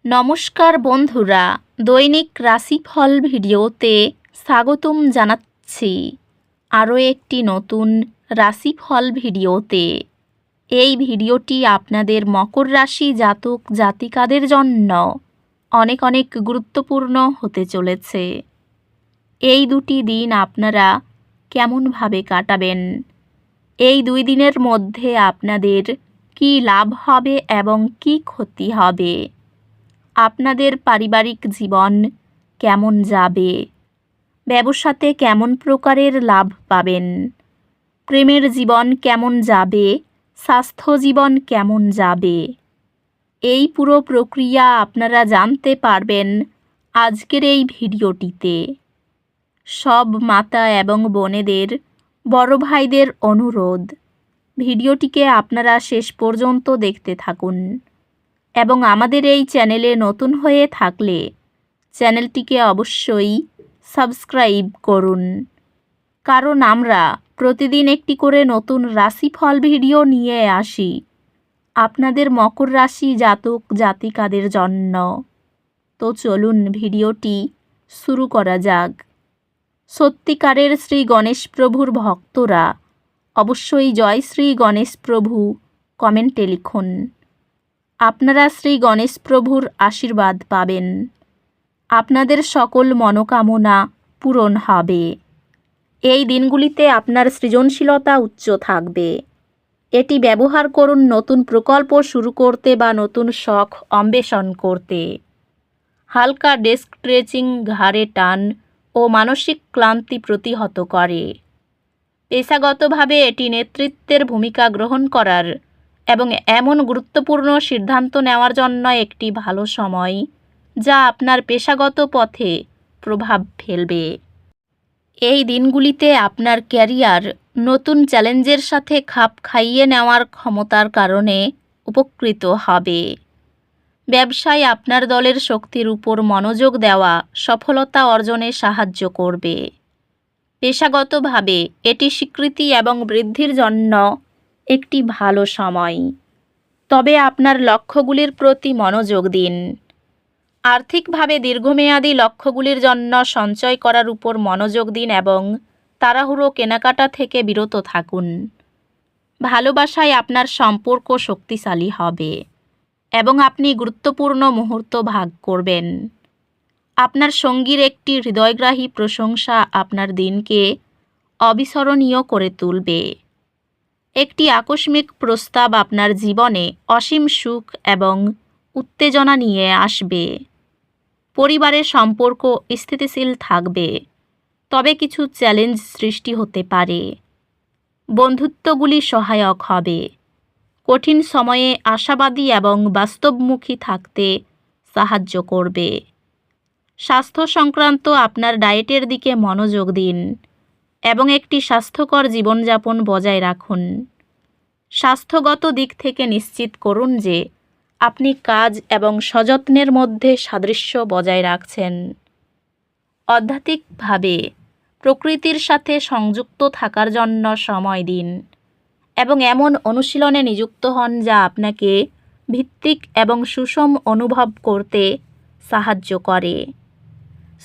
নমস্কার বন্ধুরা, দৈনিক রাশিফল ভিডিওতে স্বাগতম জানাচ্ছি আরও একটি নতুন রাশিফল ভিডিওতে। এই ভিডিওটি আপনাদের মকর রাশি জাতক জাতিকাদের জন্য অনেক অনেক গুরুত্বপূর্ণ হতে চলেছে। এই দুটি দিন আপনারা কেমনভাবে কাটাবেন, এই 2 দিনের মধ্যে আপনাদের কী লাভ হবে এবং কী ক্ষতি হবে, আপনাদের পারিবারিক জীবন কেমন যাবে, ব্যবসাতে কেমন প্রকারের লাভ পাবেন, প্রেমের জীবন কেমন যাবে, স্বাস্থ্য জীবন কেমন যাবে, এই পুরো প্রক্রিয়া আপনারা জানতে পারবেন আজকের এই ভিডিওটিতে। সব মাতা এবং বোনেদের, বড় ভাইদের অনুরোধ, ভিডিওটিকে আপনারা শেষ পর্যন্ত দেখতে থাকুন এবং আমাদের এই চ্যানেলে নতুন হয়ে থাকলে চ্যানেলটিকে অবশ্যই সাবস্ক্রাইব করুন, কারণ আমরা প্রতিদিন একটি করে নতুন রাশিফল ভিডিও নিয়ে আসি আপনাদের মকর রাশি জাতক জাতিকাদের জন্য। তো চলুন ভিডিওটি শুরু করা যাক। সত্যিকারের শ্রী গণেশ প্রভুর ভক্তরা অবশ্যই জয় শ্রী গণেশ প্রভু কমেন্টে লিখুন। আপনারা শ্রী গণেশ প্রভুর আশীর্বাদ পাবেন, আপনাদের সকল মনোকামনা পূরণ হবে। এই দিনগুলিতে আপনার সৃজনশীলতা উচ্চ থাকবে। এটি ব্যবহার করুন নতুন প্রকল্প শুরু করতে বা নতুন শখ অন্বেষণ করতে। হালকা ডেস্ক স্ট্রেচিং ঘাড়ে টান ও মানসিক ক্লান্তি প্রতিহত করে। পেশাগতভাবে এটি নেতৃত্বের ভূমিকা গ্রহণ করার এবং এমন গুরুত্বপূর্ণ সিদ্ধান্ত নেওয়ার জন্য একটি ভালো সময়, যা আপনার পেশাগত পথে প্রভাব ফেলবে। এই দিনগুলিতে আপনার ক্যারিয়ার নতুন চ্যালেঞ্জের সাথে খাপ খাইয়ে নেওয়ার ক্ষমতার কারণে উপকৃত হবে। ব্যবসায় আপনার দলের শক্তির উপর মনোযোগ দেওয়া সফলতা অর্জনে সাহায্য করবে। পেশাগতভাবে এটি স্বীকৃতি এবং বৃদ্ধির জন্য একটি ভালো সময়, তবে আপনার লক্ষ্যগুলির প্রতি মনোযোগ দিন। আর্থিকভাবে দীর্ঘমেয়াদী লক্ষ্যগুলির জন্য সঞ্চয় করার উপর মনোযোগ দিন এবং তাড়াহুড়ো কেনাকাটা থেকে বিরত থাকুন। ভালোবাসায় আপনার সম্পর্ক শক্তিশালী হবে এবং আপনি গুরুত্বপূর্ণ মুহূর্ত ভাগ করবেন। আপনার সঙ্গীর একটি হৃদয়গ্রাহী প্রশংসা আপনার দিনকে অবিস্মরণীয় করে তুলবে। একটি আকস্মিক প্রস্তাব আপনার জীবনে অসীম সুখ এবং উত্তেজনা নিয়ে আসবে। পরিবারের সম্পর্ক স্থিতিশীল থাকবে, তবে কিছু চ্যালেঞ্জ সৃষ্টি হতে পারে। বন্ধুত্বগুলি সহায়ক হবে। কঠিন সময়ে আশাবাদী এবং বাস্তবমুখী থাকতে সাহায্য করবে। স্বাস্থ্য সংক্রান্ত আপনার ডায়েটের দিকে মনোযোগ দিন এবং একটি স্বাস্থ্যকর জীবনযাপন বজায় রাখুন। স্বাস্থ্যগত দিক থেকে নিশ্চিত করুন যে আপনি কাজ এবং সযত্নের মধ্যে সাদৃশ্য বজায় রাখছেন। আধ্যাত্মিকভাবে প্রকৃতির সাথে সংযুক্ত থাকার জন্য সময় দিন এবং এমন অনুশীলনে নিযুক্ত হন যা আপনাকে ভিত্তিক এবং সুষম অনুভব করতে সাহায্য করে।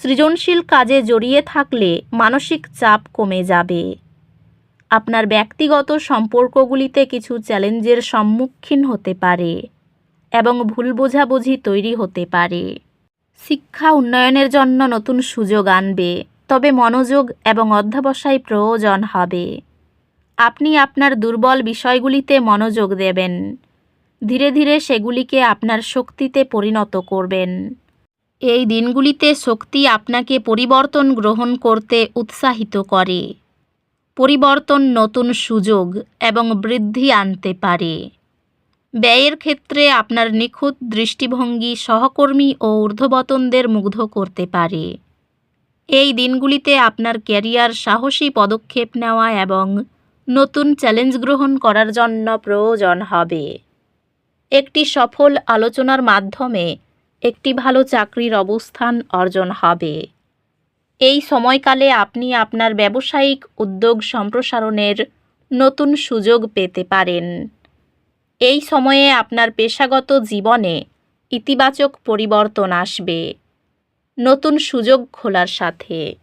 সৃজনশীল কাজে জড়িয়ে থাকলে মানসিক চাপ কমে যাবে। আপনার ব্যক্তিগত সম্পর্কগুলিতে কিছু চ্যালেঞ্জের সম্মুখীন হতে পারে এবং ভুল বোঝাবুঝি তৈরি হতে পারে। শিক্ষা উন্নয়নের জন্য নতুন সুযোগ আনবে, তবে মনোযোগ এবং অধ্যবসায় প্রয়োজন হবে। আপনি আপনার দুর্বল বিষয়গুলিতে মনোযোগ দেবেন, ধীরে ধীরে সেগুলিকে আপনার শক্তিতে পরিণত করবেন। এই দিনগুলিতে শক্তি আপনাকে পরিবর্তন গ্রহণ করতে উৎসাহিত করে। পরিবর্তন নতুন সুযোগ এবং বৃদ্ধি আনতে পারে। ব্যয়ের ক্ষেত্রে আপনার নিখুঁত দৃষ্টিভঙ্গি সহকর্মী ও ঊর্ধ্বতনদের মুগ্ধ করতে পারে। এই দিনগুলিতে আপনার ক্যারিয়ার সাহসী পদক্ষেপ নেওয়া এবং নতুন চ্যালেঞ্জ গ্রহণ করার জন্য প্রয়োজন হবে। একটি সফল আলোচনার মাধ্যমে একটি ভালো চাকরির অবস্থান অর্জন হবে। এই সময়কালে আপনি আপনার ব্যবসায়িক উদ্যোগ সম্প্রসারণের নতুন সুযোগ পেতে পারেন। এই সময়ে আপনার পেশাগত জীবনে ইতিবাচক পরিবর্তন আসবে নতুন সুযোগ খোলার সাথে।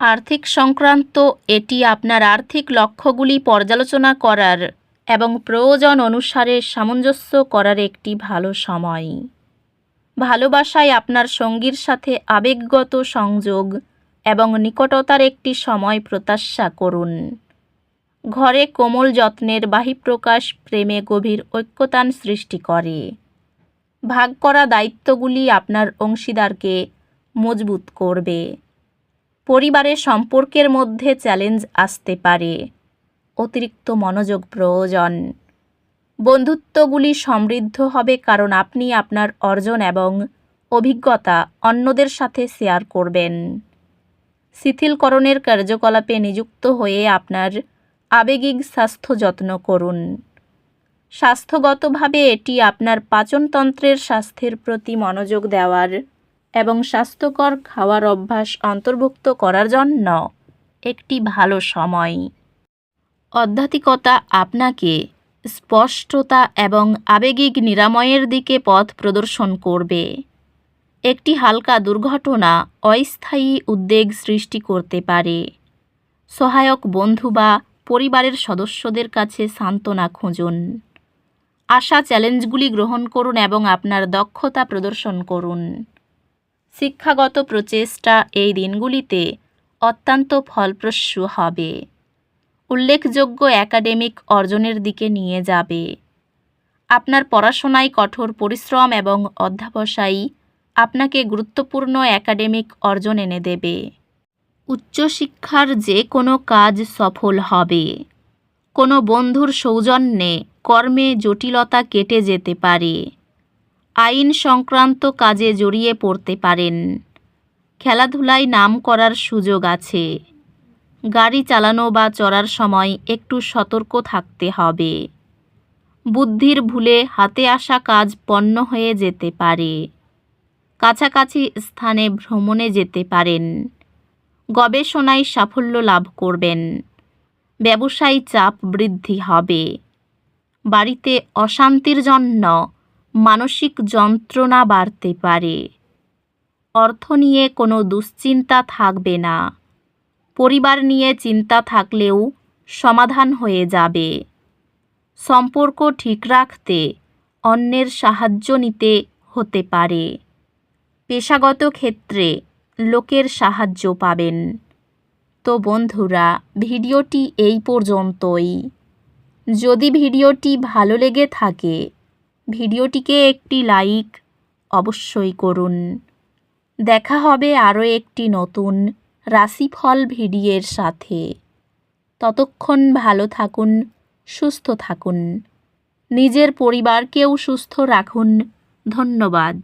আর্থিক সংক্রান্ত এটি আপনার আর্থিক লক্ষ্যগুলি পর্যালোচনা করার এবং প্রয়োজন অনুসারে সামঞ্জস্য করার একটি ভালো সময়। ভালোবাসায় আপনার সঙ্গীর সাথে আবেগগত সংযোগ এবং নিকটতার একটি সময় প্রত্যাশা করুন। ঘরে কোমল যত্নের বহিঃপ্রকাশ প্রেমে গভীর ঐক্যতান সৃষ্টি করে। ভাগ করা দায়িত্বগুলি আপনার অংশীদারকে মজবুত করবে। পরিবারের সম্পর্কের মধ্যে চ্যালেঞ্জ আসতে পারে, অতিরিক্ত মনোযোগ প্রয়োজন। বন্ধুত্বগুলি সমৃদ্ধ হবে কারণ আপনি আপনার অর্জন এবং অভিজ্ঞতা অন্যদের সাথে শেয়ার করবেন। শিথিলকরণের কার্যকলাপে নিযুক্ত হয়ে আপনার আবেগিক স্বাস্থ্য যত্ন করুন। স্বাস্থ্যগতভাবে এটি আপনার পাচনতন্ত্রের স্বাস্থ্যের প্রতি মনোযোগ দেওয়ার এবং স্বাস্থ্যকর খাওয়ার অভ্যাস অন্তর্ভুক্ত করার জন্য একটি ভালো সময়। আধ্যাত্মিকতা আপনাকে স্পষ্টতা এবং আবেগিক নিরাময়ের দিকে পথ প্রদর্শন করবে। একটি হালকা দুর্ঘটনা অস্থায়ী উদ্বেগ সৃষ্টি করতে পারে। সহায়ক বন্ধু বা পরিবারের সদস্যদের কাছে সান্ত্বনা খুঁজুন। আশা চ্যালেঞ্জগুলি গ্রহণ করুন এবং আপনার দক্ষতা প্রদর্শন করুন। শিক্ষাগত প্রচেষ্টা এই দিনগুলিতে অত্যন্ত ফলপ্রসূ হবে। উল্লেখযোগ্য একাডেমিক অর্জনের দিকে নিয়ে যাবে। আপনার পড়াশোনায় কঠোর পরিশ্রম এবং অধ্যবসায়ী আপনাকে গুরুত্বপূর্ণ একাডেমিক অর্জন এনে দেবে। উচ্চশিক্ষার যে কোনো কাজ সফল হবে। কোনো বন্ধুর সৌজন্যে কর্মে জটিলতা কেটে যেতে পারে। আইন সংক্রান্ত কাজে জড়িয়ে পড়তে পারেন। খেলাধুলায় নাম করার সুযোগ আছে। গাড়ি চালানো বা চড়ার সময় একটু সতর্ক থাকতে হবে। বুদ্ধির ভুলে হাতে আসা কাজ পণ্য হয়ে যেতে পারে। কাছাকাছি স্থানে ভ্রমণে যেতে পারেন। গবেষণায় সাফল্য লাভ করবেন। ব্যবসায়ী চাপ বৃদ্ধি হবে। বাড়িতে অশান্তির জন্য মানসিক যন্ত্রণা বাড়তে পারে। অর্থ নিয়ে কোনো দুশ্চিন্তা থাকবে না। পরিবার নিয়ে চিন্তা থাকলেও সমাধান হয়ে যাবে। সম্পর্ক ঠিক রাখতে অন্যের সাহায্য নিতে হতে পারে। পেশাগত ক্ষেত্রে লোকের সাহায্য পাবেন। তো বন্ধুরা, ভিডিওটি এই পর্যন্তই। যদি ভিডিওটি ভালো লেগে থাকে ভিডিওটিকে একটি লাইক অবশ্যই করুন। দেখা হবে আরও একটি নতুন রাশিফল ভিডিওর সাথে। ততক্ষণ ভালো থাকুন, সুস্থ থাকুন, নিজের পরিবারকেও সুস্থ রাখুন। ধন্যবাদ।